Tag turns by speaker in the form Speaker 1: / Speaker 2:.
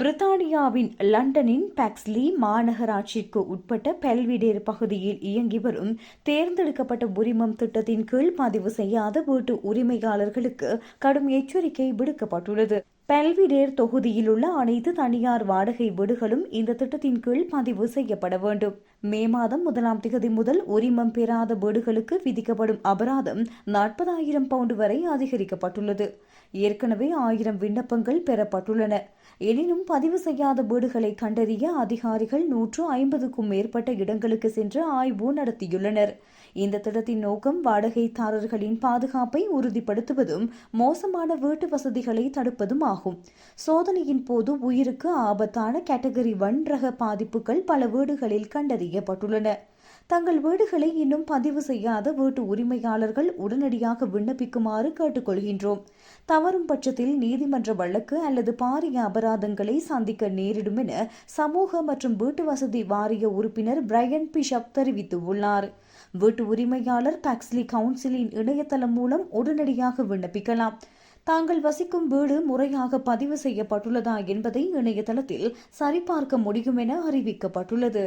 Speaker 1: பிரித்தானியாவின் லண்டனின் பாக்ஸ்லி மாநகராட்சிக்கு உட்பட்ட பெல்விடேர் பகுதியில் இயங்கி வரும் தேர்ந்தெடுக்கப்பட்ட உரிமம் திட்டத்தின் கீழ் பதிவு செய்யாத வீட்டு உரிமையாளர்களுக்கு கடும் எச்சரிக்கை விடுக்கப்பட்டுள்ளது. பெல்விடேர் தொகுதியில் உள்ள அனைத்து தனியார் வாடகை வீடுகளும் இந்த திட்டத்தின் கீழ் பதிவு செய்யப்பட வேண்டும். மே மாதம் 1ஆம் தேதி முதல் உரிமம் பெறாத வீடுகளுக்கு விதிக்கப்படும் அபராதம் 40,000 பவுண்ட் வரை அதிகரிக்கப்பட்டுள்ளது. ஏற்கனவே 1000 விண்ணப்பங்கள் பெறப்பட்டுள்ளன. எனினும் பதிவு செய்யாத வீடுகளை கண்டறிய அதிகாரிகள் 150க்கும் மேற்பட்ட இடங்களுக்கு சென்று ஆய்வு நடத்தியுள்ளனர். இந்த திட்டத்தின் நோக்கம் வாடகைதாரர்களின் பாதுகாப்பை உறுதிப்படுத்துவதும் மோசமான வீட்டு வசதிகளை தடுப்பதும் ஆகும். சோதனையின் போது உயிருக்கு ஆபத்தான கேட்டகரி 1 ரக பாதிப்புகள் பல வீடுகளில் கண்டறியப்பட்டுள்ளன. தங்கள் வீடுகளை இன்னும் பதிவு செய்யாத வீட்டு உரிமையாளர்கள் உடனடியாக விண்ணப்பிக்குமாறு கேட்டுக்கொள்கின்றோம். தவறும் பட்சத்தில் நீதிமன்ற வழக்கு அல்லது பாரிய அபராதங்களை சந்திக்க நேரிடும் என சமூக மற்றும் வீட்டு வசதி வாரிய உறுப்பினர் பிரையன் பிஷப் தெரிவித்துள்ளார். வீட்டு உரிமையாளர் பாக்ஸ்லி கவுன்சிலின் இணையதளம் மூலம் உடனடியாக விண்ணப்பிக்கலாம். தாங்கள் வசிக்கும் வீடு முறையாக பதிவு செய்யப்பட்டுள்ளதா என்பதை இணையதளத்தில் சரிபார்க்க முடியும் என அறிவிக்கப்பட்டுள்ளது.